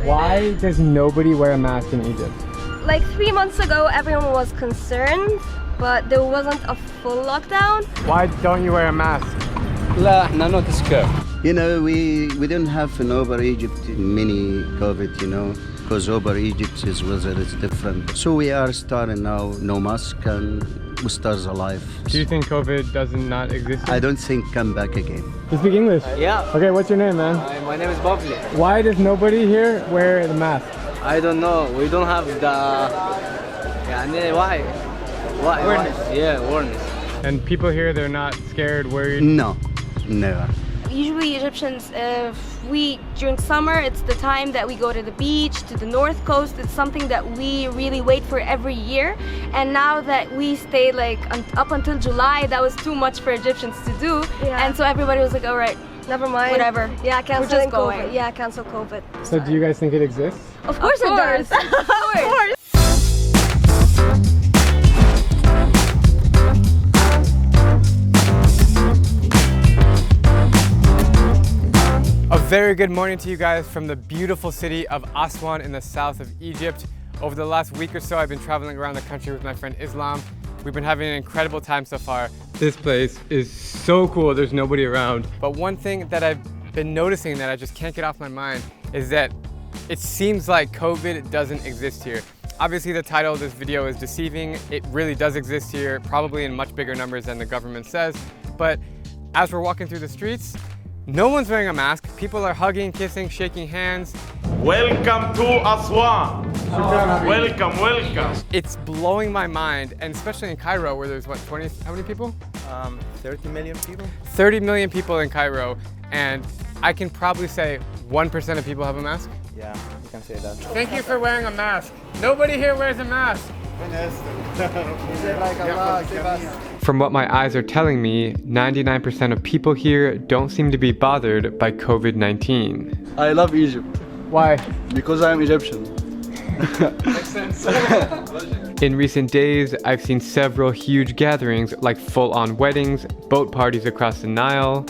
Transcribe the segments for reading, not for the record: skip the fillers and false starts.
Why does nobody wear a mask in Egypt? Like 3 months ago, everyone was concerned, but there wasn't a full lockdown. Why don't you wear a mask? لا احنا not scared. You know, we don't have an over Egypt mini COVID, you know, because over Egypt's weather is different. So we are starting now, no mask, and we start alive. Do you think COVID doesn't not exist? I don't think come back again. You speak English? Yeah. Okay, what's your name, man? My name is Bobli. Why does nobody here wear the mask? I don't know. We don't have the. يعني why? Awareness. Yeah, awareness. And people here, they're not scared, worried? No, never. Usually Egyptians, during summer, it's the time that we go to the beach, to the north coast. It's something that we really wait for every year. And now that we stayed like up until July, that was too much for Egyptians to do. Yeah. And so everybody was like, all right, never mind. Whatever. Yeah, cancel COVID. Yeah, cancel COVID. So do you guys think it exists? Of course it does. Of course. A very good morning to you guys from the beautiful city of Aswan in the south of Egypt. Over the last week or so, I've been traveling around the country with my friend Islam. We've been having an incredible time so far. This place is so cool, there's nobody around. But one thing that I've been noticing that I just can't get off my mind is that it seems like COVID doesn't exist here. Obviously the title of this video is Deceiving. It really does exist here, probably in much bigger numbers than the government says. But as we're walking through the streets, no one's wearing a mask. People are hugging, kissing, shaking hands. Welcome to Aswan. Welcome, welcome. It's blowing my mind, and especially in Cairo where there's what, how many people? 30 million people. 30 million people in Cairo, and I can probably say 1% of people have a mask. Yeah, you can say that. Thank you for wearing a mask. Nobody here wears a mask. From what my eyes are telling me, 99% of people here don't seem to be bothered by COVID-19. I love Egypt. Why? Because I'm Egyptian. Makes sense. In recent days, I've seen several huge gatherings like full-on weddings, boat parties across the Nile,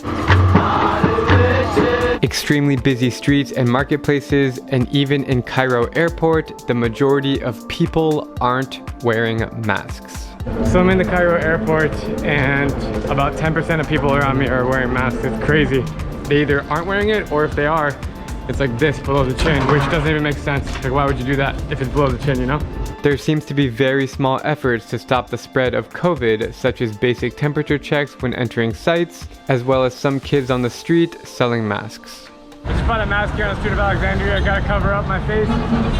extremely busy streets and marketplaces, and even in Cairo airport, the majority of people aren't wearing masks. So I'm in the Cairo airport and about 10% of people around me are wearing masks. It's crazy. They either aren't wearing it, or if they are, it's like this below the chin, which doesn't even make sense. Like, why would you do that if it's below the chin, you know? There seems to be very small efforts to stop the spread of COVID, such as basic temperature checks when entering sites, as well as some kids on the street selling masks. I just bought a mask here on the street of Alexandria. I gotta cover up my face.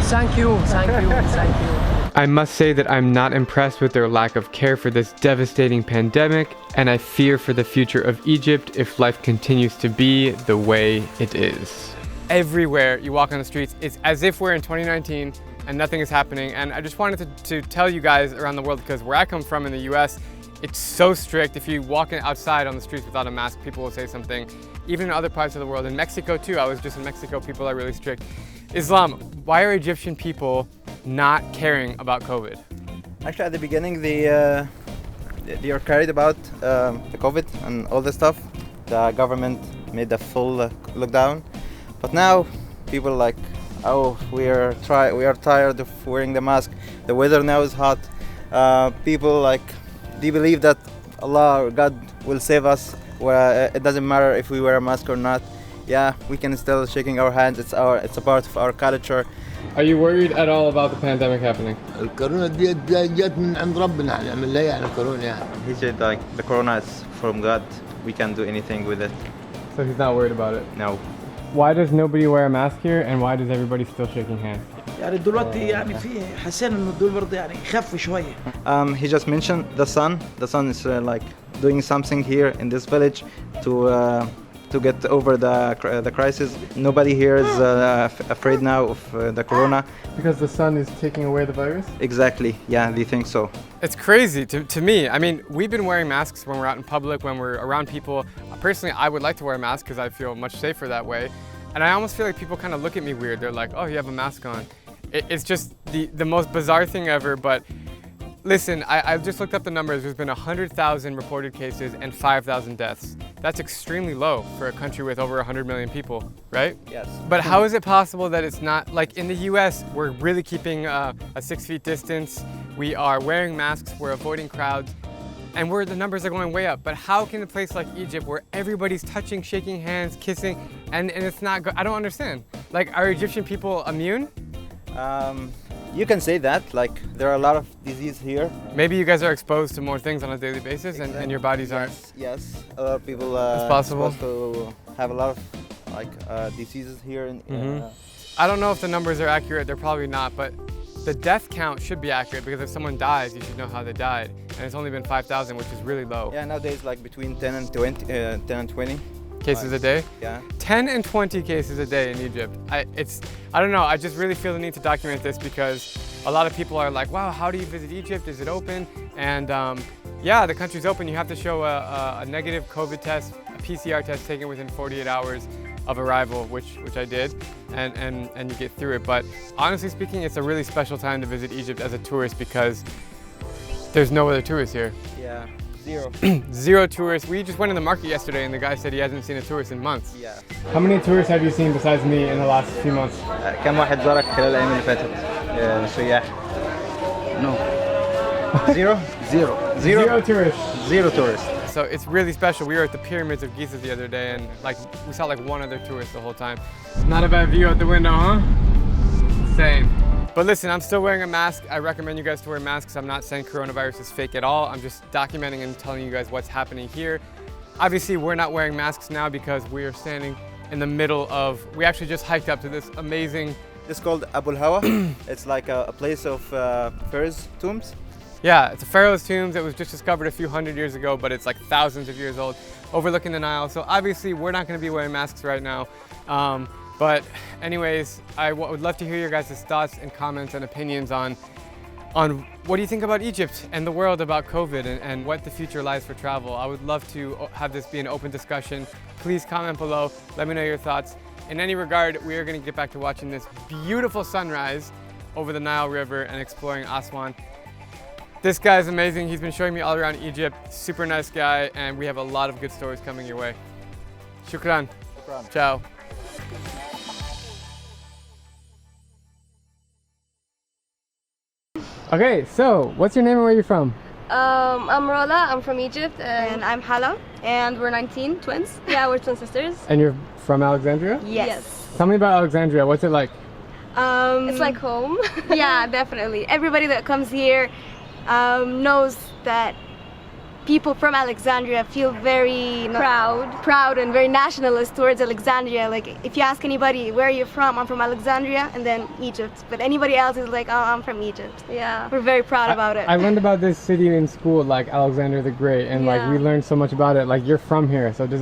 Thank you, thank you, thank you. I must say that I'm not impressed with their lack of care for this devastating pandemic, and I fear for the future of Egypt if life continues to be the way it is. Everywhere you walk on the streets, it's as if we're in 2019 and nothing is happening. And I just wanted to tell you guys around the world, because where I come from in the US, it's so strict. If you walk outside on the streets without a mask, people will say something. Even in other parts of the world, in Mexico too, I was just in Mexico, people are really strict. Islam, why are Egyptian people not caring about COVID? Actually, at the beginning, they are carried about the COVID and all this stuff. The government made a full lockdown, but now people are like, oh, we are tired of wearing the mask. The weather now is hot. People like, they believe that Allah or God will save us. It doesn't matter if we wear a mask or not. Yeah, we can still shaking our hands. It's a part of our culture. Are you worried at all about the pandemic happening? الكورونا دي جت من عند ربنا هنعمل لها يعني الكورونا يعني. He said like the corona is from God. We can't do anything with it. So he's not worried about it? No. Why does nobody wear a mask here, and why does everybody still shaking hands? يعني دلوقتي يعني في حسينا انه دول برضه يعني يخف شويه. He just mentioned the sun. The sun is like doing something here in this village to get over the crisis. Nobody here is afraid now of the corona. Because the sun is taking away the virus? Exactly, yeah, they think so. It's crazy to me. I mean, we've been wearing masks when we're out in public, when we're around people. Personally, I would like to wear a mask because I feel much safer that way. And I almost feel like people kind of look at me weird. They're like, oh, you have a mask on. It's just the most bizarre thing ever. But listen, I just looked up the numbers. There's been 100,000 reported cases and 5,000 deaths. that's extremely low for a country with over 100 million people, right? Yes. But how is it possible that it's not, like in the US, we're really keeping a 6 feet distance, we are wearing masks, we're avoiding crowds, and the numbers are going way up. But how can a place like Egypt, where everybody's touching, shaking hands, kissing, and it's not, I don't understand. Like, are Egyptian people immune? You can say that, like there are a lot of disease here. Maybe you guys are exposed to more things on a daily basis, and your bodies aren't. Yes, a lot of people It's possible. supposed to have a lot of like diseases here. I don't know if the numbers are accurate, they're probably not, but the death count should be accurate, because if someone dies, you should know how they died. And it's only been 5,000, which is really low. Yeah, nowadays like between 10 and 20 Cases a day? Yeah. 10 and 20 cases a day in Egypt. I don't know, I just really feel the need to document this, because a lot of people are like, wow, how do you visit Egypt? Is it open? And yeah, the country's open. You have to show a negative COVID test, a PCR test taken within 48 hours of arrival, which I did, and you get through it. But honestly speaking, it's a really special time to visit Egypt as a tourist, because there's no other tourists here. Yeah, zero. Zero tourists. We just went in the market yesterday and the guy said he hasn't seen a tourist in months. Yeah. How many tourists have you seen besides me in the last few months? كم واحد زارك خلال الأيام اللي فاتت؟ سياح. No. Zero? Zero. Zero tourists. Zero tourists. So it's really special. We were at the pyramids of Giza the other day, and like we saw like one other tourist the whole time. Not a bad view out the window, huh? Insane. But listen, I'm still wearing a mask. I recommend you guys to wear masks. I'm not saying coronavirus is fake at all. I'm just documenting and telling you guys what's happening here. Obviously, we're not wearing masks now because we are standing in the middle of, we actually just hiked up to this amazing. It's called Abu Hawa. It's like a place of pharaohs' tombs. Yeah, it's a pharaoh's tombs. It was just discovered a few hundred years ago, but it's like thousands of years old, overlooking the Nile. So obviously we're not gonna be wearing masks right now. But anyways, I would love to hear your guys' thoughts and comments and opinions on what do you think about Egypt and the world about COVID and what the future lies for travel. I would love to have this be an open discussion. Please comment below, let me know your thoughts. In any regard, we are gonna get back to watching this beautiful sunrise over the Nile River and exploring Aswan. This guy is amazing. He's been showing me all around Egypt. Super nice guy, and we have a lot of good stories coming your way. Shukran. Shukran. Ciao. Okay, so what's your name and where are you from? I'm Rola, I'm from Egypt, and I'm Hala, and we're 19, twins. Yeah, we're twin sisters. And you're from Alexandria? Yes. Tell me about Alexandria. What's it like? It's like home. Yeah, definitely. Everybody that comes here knows that people from Alexandria feel very proud and very nationalist towards Alexandria. Like if you ask anybody, where are you from? I'm from Alexandria, and then Egypt. But anybody else is like, oh, I'm from Egypt. Yeah, we're very proud about it. I learned about this city in school, like Alexander the Great, and like we learned so much about it. Like you're from here, so is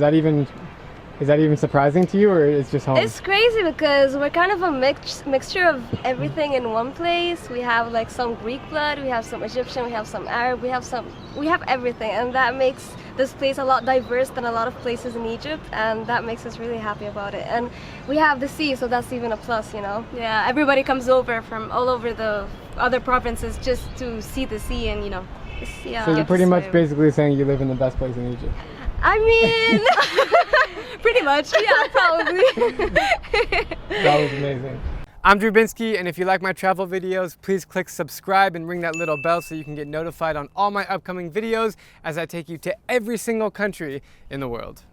that even surprising to you, or it's just home? It's crazy because we're kind of a mixture of everything in one place. We have like some Greek blood, we have some Egyptian, we have some Arab, we have everything, and that makes this place a lot diverse than a lot of places in Egypt, and that makes us really happy about it. And we have the sea, so that's even a plus, you know. Yeah, everybody comes over from all over the other provinces just to see the sea, and you know, yeah. So you're pretty much basically saying you live in the best place in Egypt. I mean, pretty much, yeah, probably. That was amazing. I'm Drew Binsky, and if you like my travel videos, please click subscribe and ring that little bell so you can get notified on all my upcoming videos as I take you to every single country in the world.